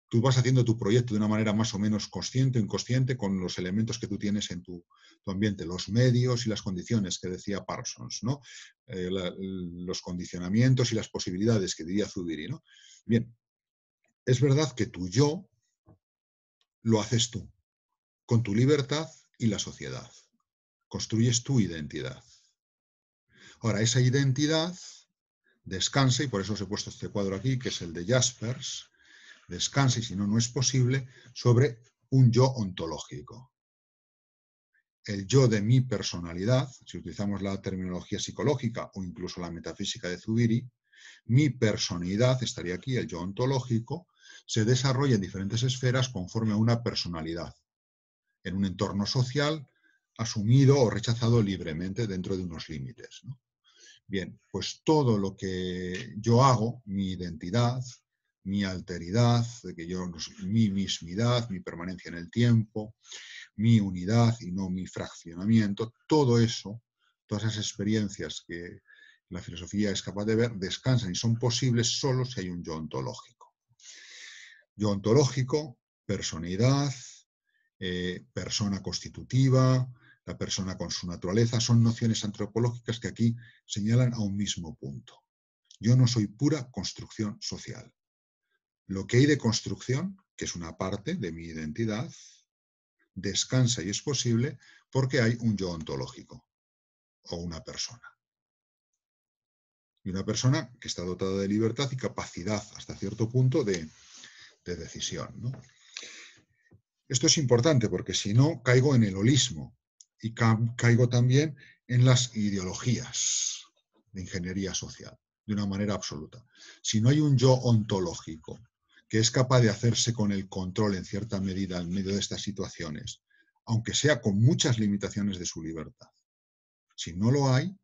Tú vas haciendo tu proyecto de una manera más o menos consciente o inconsciente con los elementos que tú tienes en tu ambiente, los medios y las condiciones que decía Parsons, ¿no? Los condicionamientos y las posibilidades que diría Zubiri, ¿no? Bien, es verdad que tu yo lo haces tú, con tu libertad y la sociedad. Construyes tu identidad. Ahora, esa identidad descansa, y por eso os he puesto este cuadro aquí, que es el de Jaspers, descansa, y si no, no es posible, sobre un yo ontológico. El yo de mi personalidad, si utilizamos la terminología psicológica o incluso la metafísica de Zubiri, mi personalidad, estaría aquí, el yo ontológico, se desarrolla en diferentes esferas conforme a una personalidad, en un entorno social asumido o rechazado libremente dentro de unos límites, ¿no? Bien, pues todo lo que yo hago, mi identidad, mi alteridad, mi mismidad, mi permanencia en el tiempo, mi unidad y no mi fraccionamiento, todo eso, todas esas experiencias que la filosofía es capaz de ver, descansan y son posibles solo si hay un yo ontológico. Yo ontológico, personalidad, persona constitutiva, la persona con su naturaleza, son nociones antropológicas que aquí señalan a un mismo punto. Yo no soy pura construcción social. Lo que hay de construcción, que es una parte de mi identidad, descansa y es posible porque hay un yo ontológico o una persona. Y una persona que está dotada de libertad y capacidad hasta cierto punto de decisión, ¿no? Esto es importante porque si no caigo en el holismo y caigo también en las ideologías de ingeniería social de una manera absoluta. Si no hay un yo ontológico que es capaz de hacerse con el control en cierta medida en medio de estas situaciones, aunque sea con muchas limitaciones de su libertad. Si no lo hay,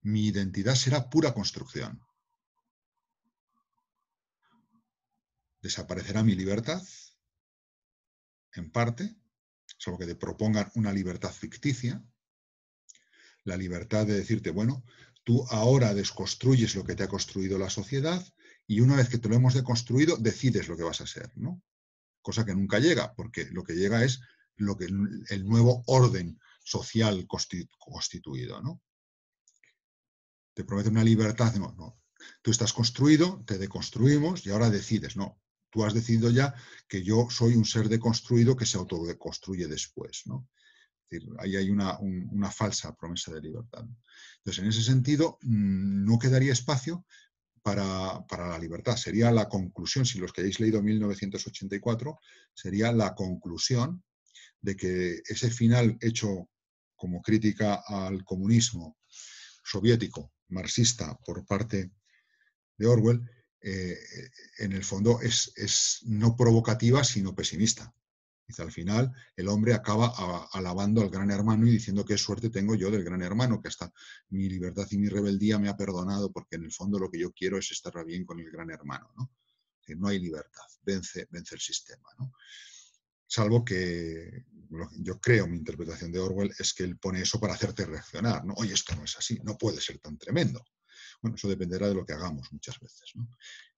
mi identidad será pura construcción. Desaparecerá mi libertad, en parte, salvo que te propongan una libertad ficticia, la libertad de decirte, bueno, tú ahora desconstruyes lo que te ha construido la sociedad y una vez que te lo hemos deconstruido, decides lo que vas a ser, ¿no? Cosa que nunca llega, porque lo que llega es el nuevo orden social constituido, ¿no? Te promete una libertad, no, no. Tú estás construido, te deconstruimos y ahora decides, no. Tú has decidido ya que yo soy un ser deconstruido que se autodeconstruye después, ¿no? Es decir, ahí hay una falsa promesa de libertad. Entonces, en ese sentido, no quedaría espacio para la libertad. Sería la conclusión, si los que hayáis leído 1984, sería la conclusión de que ese final hecho como crítica al comunismo soviético, marxista, por parte de Orwell, en el fondo es no provocativa, sino pesimista. Dice, al final, el hombre acaba alabando al gran hermano y diciendo qué suerte tengo yo del gran hermano, que hasta mi libertad y mi rebeldía me ha perdonado, porque en el fondo lo que yo quiero es estar bien con el gran hermano, ¿no? Es decir, no hay libertad, vence el sistema, ¿no? Salvo que yo creo, mi interpretación de Orwell es que él pone eso para hacerte reaccionar, ¿no? Oye, esto no es así, no puede ser tan tremendo. Bueno, eso dependerá de lo que hagamos muchas veces, ¿no?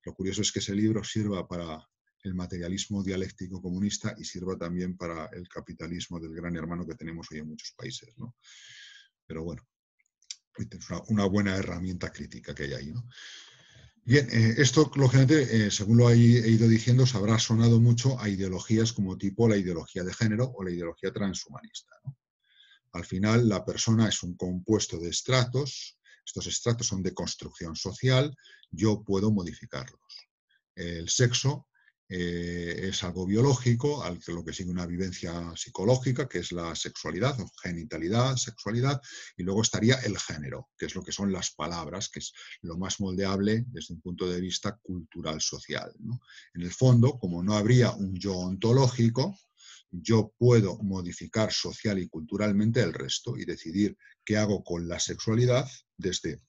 Lo curioso es que ese libro sirva para el materialismo dialéctico comunista y sirva también para el capitalismo del gran hermano que tenemos hoy en muchos países, ¿no? Pero bueno, es una buena herramienta crítica que hay ahí, ¿no? Bien, esto, lógicamente, según lo he ido diciendo, os habrá sonado mucho a ideologías como tipo la ideología de género o la ideología transhumanista, ¿no? Al final, la persona es un compuesto de estratos. Estos estratos son de construcción social. Yo puedo modificarlos. El sexo es algo biológico, lo que sigue una vivencia psicológica, que es la sexualidad, o genitalidad, sexualidad, y luego estaría el género, que es lo que son las palabras, que es lo más moldeable desde un punto de vista cultural-social, ¿no? En el fondo, como no habría un yo ontológico, yo puedo modificar social y culturalmente el resto y decidir qué hago con la sexualidad desde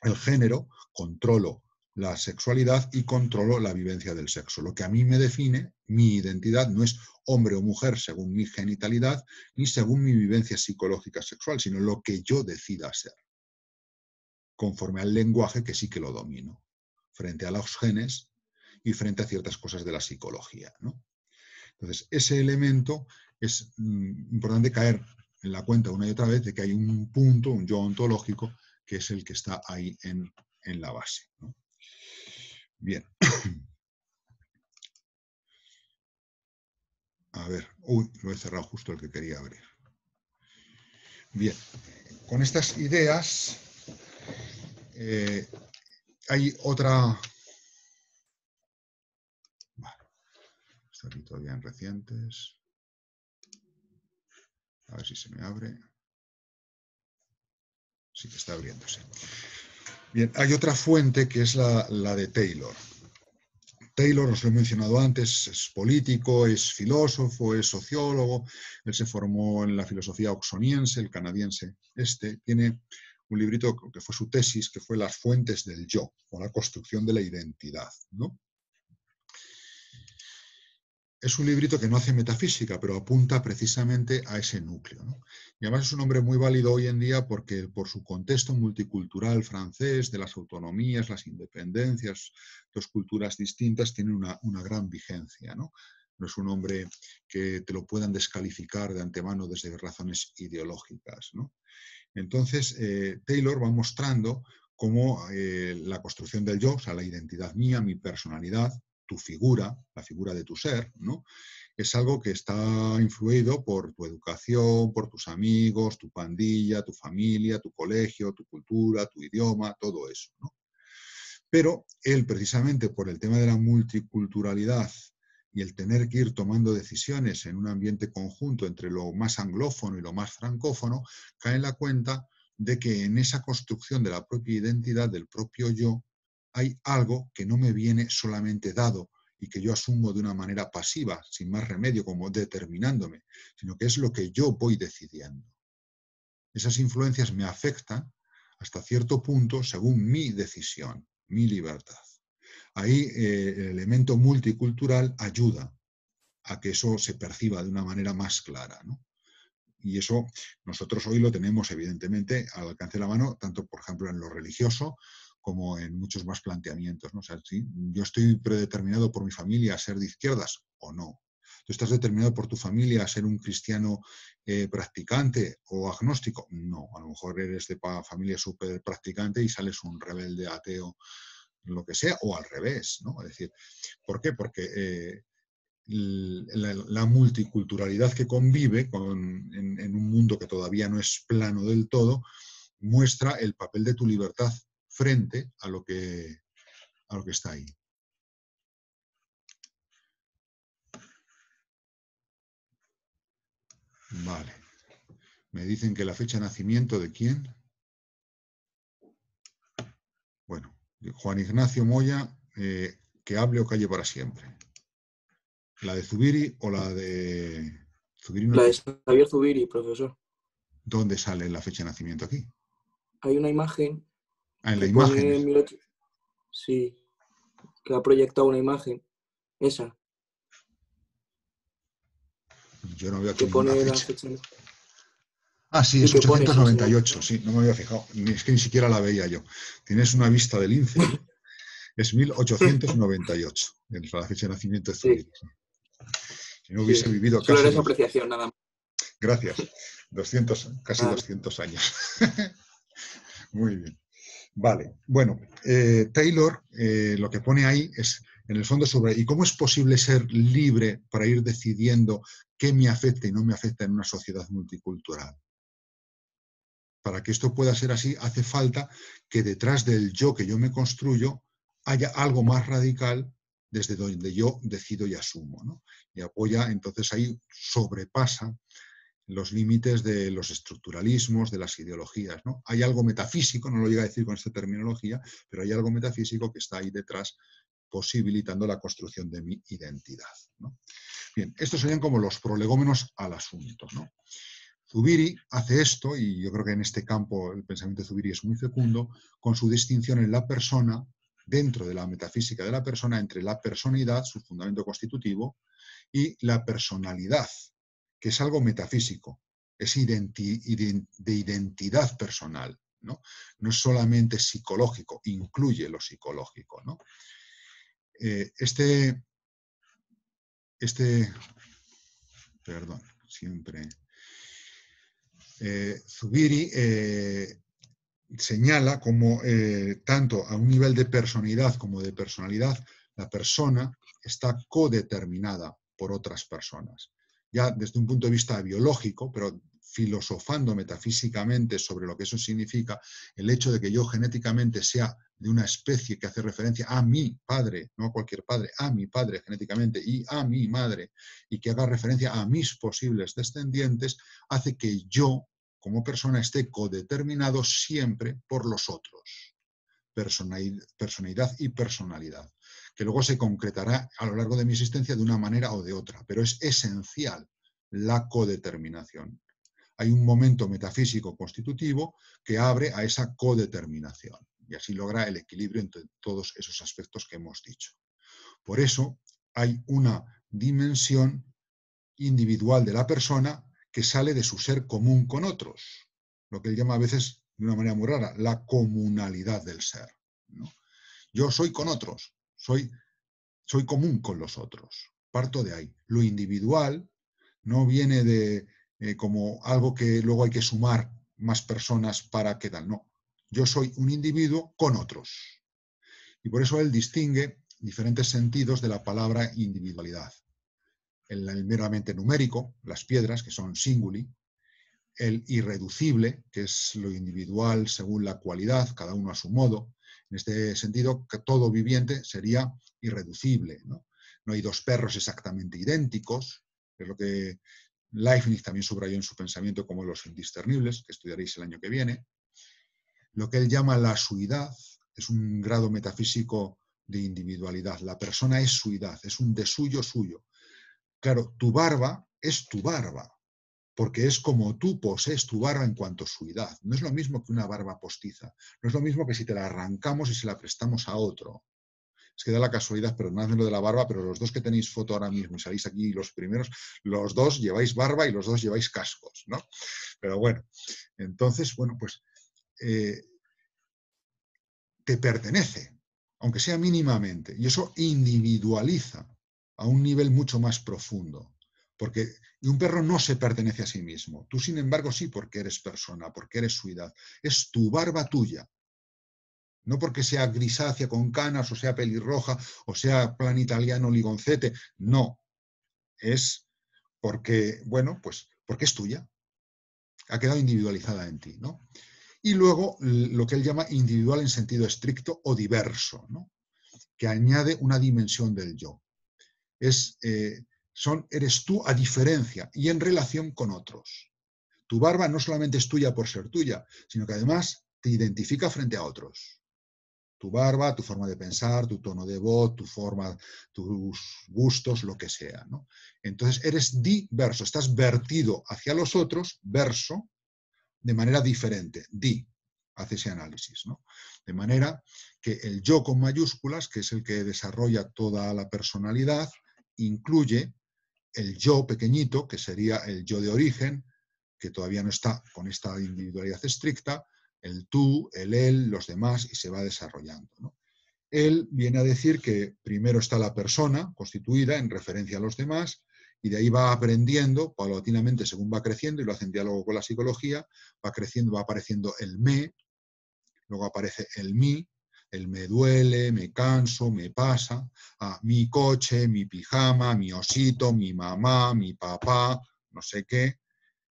el género, controlo la sexualidad y controlo la vivencia del sexo. Lo que a mí me define, mi identidad, no es hombre o mujer según mi genitalidad, ni según mi vivencia psicológica sexual, sino lo que yo decida ser, conforme al lenguaje que sí que lo domino, frente a los genes y frente a ciertas cosas de la psicología, ¿no? Entonces, ese elemento es importante caer en la cuenta una y otra vez de que hay un punto, un yo ontológico, que es el que está ahí en la base, ¿no? Bien. A ver, uy, lo he cerrado justo el que quería abrir. Bien, con estas ideas hay otra... Vale, está aquí todavía en recientes. A ver si se me abre. Sí que está abriéndose. Bien, hay otra fuente que es la de Taylor. Taylor, os lo he mencionado antes, es político, es filósofo, es sociólogo. Él se formó en la filosofía oxoniense, el canadiense. Tiene un librito que fue su tesis, que fue Las fuentes del yo, o la construcción de la identidad, ¿no? Es un librito que no hace metafísica, pero apunta precisamente a ese núcleo, ¿no? Y además es un hombre muy válido hoy en día porque por su contexto multicultural francés, de las autonomías, las independencias, dos culturas distintas, tiene una gran vigencia, ¿no? No es un hombre que te lo puedan descalificar de antemano desde razones ideológicas, ¿no? Entonces, Taylor va mostrando cómo la construcción del yo, o sea, la identidad mía, mi personalidad, tu figura, la figura de tu ser, ¿no? Es algo que está influido por tu educación, por tus amigos, tu pandilla, tu familia, tu colegio, tu cultura, tu idioma, todo eso, ¿no? Pero él, precisamente por el tema de la multiculturalidad y el tener que ir tomando decisiones en un ambiente conjunto entre lo más anglófono y lo más francófono, cae en la cuenta de que en esa construcción de la propia identidad, del propio yo, hay algo que no me viene solamente dado y que yo asumo de una manera pasiva, sin más remedio, como determinándome, sino que es lo que yo voy decidiendo. Esas influencias me afectan hasta cierto punto según mi decisión, mi libertad. Ahí el elemento multicultural ayuda a que eso se perciba de una manera más clara, ¿no? Y eso nosotros hoy lo tenemos evidentemente al alcance de la mano, tanto por ejemplo en lo religioso como en muchos más planteamientos, ¿no? O sea, ¿sí? Yo estoy predeterminado por mi familia a ser de izquierdas o no. ¿Tú estás determinado por tu familia a ser un cristiano practicante o agnóstico? No, a lo mejor eres de familia súper practicante y sales un rebelde ateo, lo que sea, o al revés, ¿no? Es decir, ¿por qué? Porque la multiculturalidad que convive en un mundo que todavía no es plano del todo, muestra el papel de tu libertad frente a lo que está ahí. Vale. Me dicen que la fecha de nacimiento de quién. Bueno, Juan Ignacio Moya, que hable o calle para siempre. ¿La de Zubiri o la de... Zubiri no La de existe? Xavier Zubiri, profesor. ¿Dónde sale la fecha de nacimiento aquí? Hay una imagen Ah, en la que imagen. pone... Sí, que ha proyectado una imagen. Esa. Yo no veo aquí Que ninguna pone la fecha. fecha. Ah, sí, Sí, es que pone, sí, 898, sí, no me había fijado, es que ni siquiera la veía yo. Tienes una vista del lince, es 1898, es la fecha de nacimiento de Zubiri. Sí, Si no hubiese sí. vivido Solo casi era esa apreciación, nada más. Gracias, 200, casi Nada. 200 años. Muy bien. Vale, bueno, Taylor lo que pone ahí es, en el fondo, sobre ¿y cómo es posible ser libre para ir decidiendo qué me afecta y no me afecta en una sociedad multicultural? Para que esto pueda ser así, hace falta que detrás del yo que yo me construyo haya algo más radical desde donde yo decido y asumo, ¿no? Y apoya, entonces ahí sobrepasa los límites de los estructuralismos, de las ideologías, ¿no? Hay algo metafísico, no lo llega a decir con esta terminología, pero hay algo metafísico que está ahí detrás posibilitando la construcción de mi identidad, ¿no? Bien, estos serían como los prolegómenos al asunto, ¿no? Zubiri hace esto, y yo creo que en este campo el pensamiento de Zubiri es muy fecundo, con su distinción en la persona, dentro de la metafísica de la persona, entre la personalidad, su fundamento constitutivo, y la personalidad, que es algo metafísico, es de identidad personal, ¿no? No es solamente psicológico, incluye lo psicológico, ¿no? Perdón, siempre... Zubiri señala como tanto a un nivel de personalidad como de personalidad, la persona está codeterminada por otras personas. Ya desde un punto de vista biológico, pero filosofando metafísicamente sobre lo que eso significa, el hecho de que yo genéticamente sea de una especie que hace referencia a mi padre, no a cualquier padre, a mi padre genéticamente y a mi madre, y que haga referencia a mis posibles descendientes, hace que yo, como persona, esté codeterminado siempre por los otros. Personalidad y personalidad, que luego se concretará a lo largo de mi existencia de una manera o de otra, pero es esencial la codeterminación. Hay un momento metafísico constitutivo que abre a esa codeterminación y así logra el equilibrio entre todos esos aspectos que hemos dicho. Por eso hay una dimensión individual de la persona que sale de su ser común con otros, lo que él llama a veces, de una manera muy rara, la comunalidad del ser, ¿no? Yo soy con otros, soy común con los otros, parto de ahí. Lo individual no viene de como algo que luego hay que sumar más personas para que tal, no. Yo soy un individuo con otros. Y por eso él distingue diferentes sentidos de la palabra individualidad. El meramente numérico, las piedras, que son singuli, el irreducible, que es lo individual según la cualidad, cada uno a su modo. En este sentido, que todo viviente sería irreducible, ¿no? No hay dos perros exactamente idénticos, que es lo que Leibniz también subrayó en su pensamiento como los indiscernibles, que estudiaréis el año que viene. Lo que él llama la suidad es un grado metafísico de individualidad. La persona es suidad, es un de suyo suyo. Claro, tu barba es tu barba, porque es como tú posees tu barba en cuanto a suidad. No es lo mismo que una barba postiza. No es lo mismo que si te la arrancamos y se la prestamos a otro. Es que da la casualidad, perdonadme lo de la barba, pero los dos que tenéis foto ahora mismo y salís aquí los primeros, los dos lleváis barba y los dos lleváis cascos, ¿no? Pero bueno, entonces, bueno, pues te pertenece, aunque sea mínimamente, y eso individualiza a un nivel mucho más profundo. Porque un perro no se pertenece a sí mismo. Tú, sin embargo, sí, porque eres persona, porque eres suidad. Es tu barba tuya. No porque sea grisácea con canas, o sea pelirroja, o sea plan italiano ligoncete. No. Es porque, bueno, pues porque es tuya. Ha quedado individualizada en ti, ¿no? Y luego lo que él llama individual en sentido estricto o diverso, ¿no? Que añade una dimensión del yo. Eres tú a diferencia y en relación con otros. Tu barba no solamente es tuya por ser tuya, sino que además te identifica frente a otros. Tu barba, tu forma de pensar, tu tono de voz, tu forma, tus gustos, lo que sea, ¿no? Entonces eres diverso, estás vertido hacia los otros, verso, de manera diferente. Hace ese análisis, ¿no? De manera que el yo con mayúsculas, que es el que desarrolla toda la personalidad, incluye el yo pequeñito, que sería el yo de origen, que todavía no está con esta individualidad estricta, el tú, el él, los demás, y se va desarrollando, ¿no? Él viene a decir que primero está la persona constituida en referencia a los demás, y de ahí va aprendiendo paulatinamente según va creciendo, y lo hace en diálogo con la psicología, va creciendo, va apareciendo el me, luego aparece el mí, el me duele, me canso, me pasa, mi coche, mi pijama, mi osito, mi mamá, mi papá, no sé qué,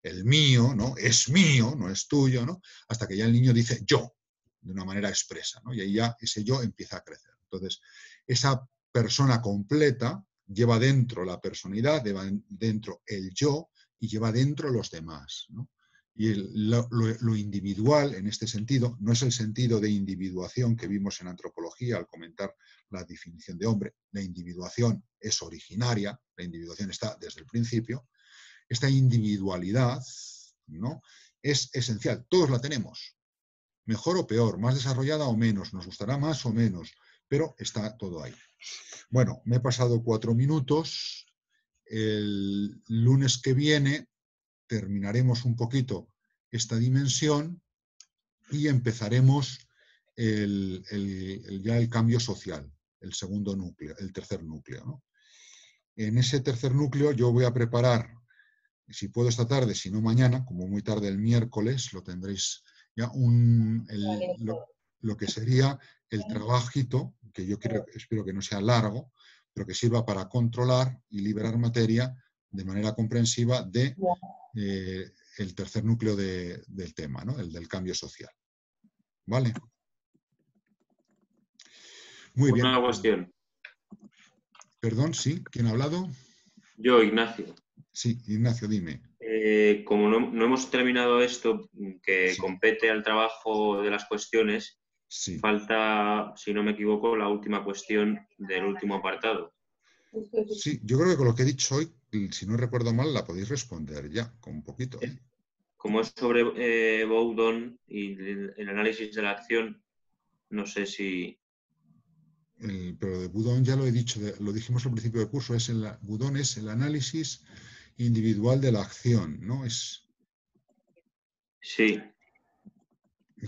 el mío, ¿no? Es mío, no es tuyo, ¿no? Hasta que ya el niño dice yo, de una manera expresa, ¿no? Y ahí ya ese yo empieza a crecer. Entonces, esa persona completa lleva dentro la personalidad, lleva dentro el yo y lleva dentro los demás, ¿no? Y lo individual, en este sentido, no es el sentido de individuación que vimos en antropología al comentar la definición de hombre. La individuación es originaria, la individuación está desde el principio. Esta individualidad, ¿no?, es esencial. Todos la tenemos, mejor o peor, más desarrollada o menos, nos gustará más o menos, pero está todo ahí. Bueno, me he pasado 4 minutos. El lunes que viene terminaremos un poquito esta dimensión y empezaremos ya el cambio social, el segundo núcleo, el tercer núcleo, ¿no? En ese tercer núcleo yo voy a preparar, si puedo esta tarde, si no mañana, como muy tarde el miércoles, lo tendréis ya lo que sería el trabajito, que yo espero que no sea largo, pero que sirva para controlar y liberar materia de manera comprensiva de el tercer núcleo del tema, ¿no?, el del cambio social. ¿Vale? Muy bien. Una cuestión. Perdón, sí, ¿quién ha hablado? Yo, Ignacio. Sí, Ignacio, dime. Como no hemos terminado esto, que Sí. compete al trabajo de las cuestiones, Sí. falta, si no me equivoco, la última cuestión del último apartado. Sí, yo creo que con lo que he dicho hoy, si no recuerdo mal, la podéis responder ya, con un poquito. Como es sobre Boudon y el análisis de la acción, no sé si... Pero de Boudon ya lo he dicho, lo dijimos al principio del curso, Boudon es el análisis individual de la acción, ¿no? Sí.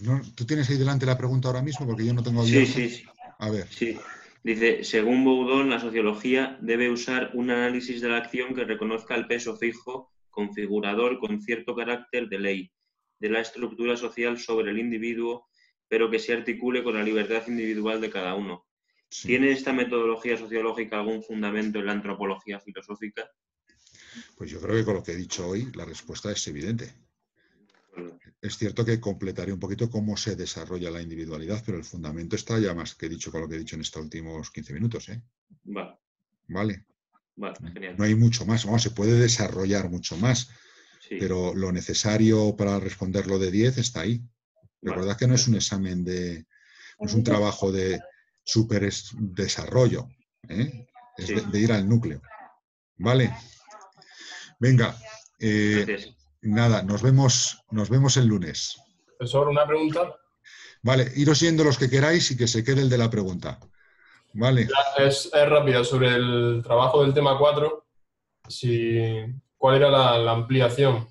¿No? ¿Tú tienes ahí delante la pregunta ahora mismo? Porque yo no tengo abierta. Sí. A ver. Sí. Dice, según Boudon, la sociología debe usar un análisis de la acción que reconozca el peso fijo, configurador con cierto carácter de ley, de la estructura social sobre el individuo, pero que se articule con la libertad individual de cada uno. Sí. ¿Tiene esta metodología sociológica algún fundamento en la antropología filosófica? Pues yo creo que con lo que he dicho hoy, la respuesta es evidente. Es cierto que completaré un poquito cómo se desarrolla la individualidad, pero el fundamento está ya más que dicho con lo que he dicho en estos últimos 15 minutos, ¿eh? Vale, genial. No hay mucho más, se puede desarrollar mucho más, sí, pero lo necesario para responderlo de 10 está ahí. Recordad que no es un examen no es un trabajo de súper desarrollo, ¿eh? Es Sí. de ir al núcleo. ¿Vale? Venga, Gracias. nada, nos vemos el lunes. Profesor, una pregunta. Vale, iros yendo los que queráis y que se quede el de la pregunta. Vale. Es rápida sobre el trabajo del tema 4. ¿Cuál era la ampliación?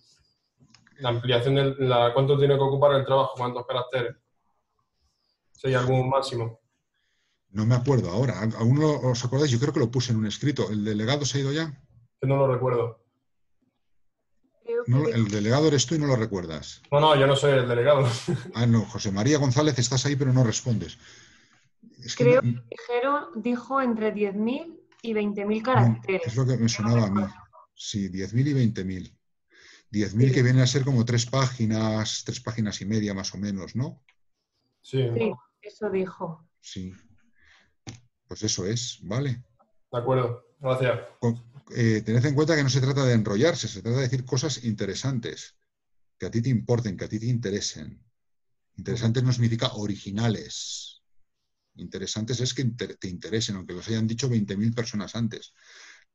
La ampliación ¿cuánto tiene que ocupar el trabajo? ¿Cuántos caracteres? Si hay algún máximo. No me acuerdo ahora. ¿Aún no os acordáis? Yo creo que lo puse en un escrito. ¿El delegado se ha ido ya? Que no lo recuerdo. No, el delegado eres tú y no lo recuerdas. No, yo no soy el delegado. Ah, no, José María González, estás ahí pero no respondes. Es que Creo que dijo entre 10.000 y 20.000 caracteres. es lo que me sonaba a mí. Sí, 10.000 y 20.000. 10.000 que vienen a ser como 3 páginas y media más o menos, ¿no? Sí. Sí, eso dijo. Sí. Pues eso es, ¿vale? De acuerdo, gracias. Tened en cuenta que no se trata de enrollarse, se trata de decir cosas interesantes, que a ti te importen, que a ti te interesen. Interesantes no significa originales. Interesantes es que te interesen, aunque los hayan dicho 20.000 personas antes.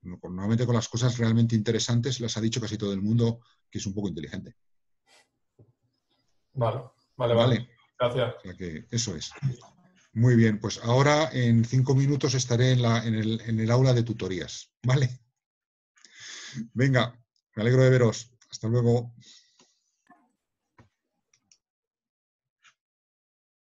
Normalmente con las cosas realmente interesantes las ha dicho casi todo el mundo que es un poco inteligente. Vale. Gracias. O sea que eso es. Muy bien, pues ahora en 5 minutos estaré en el aula de tutorías. ¿Vale? Venga, me alegro de veros. Hasta luego.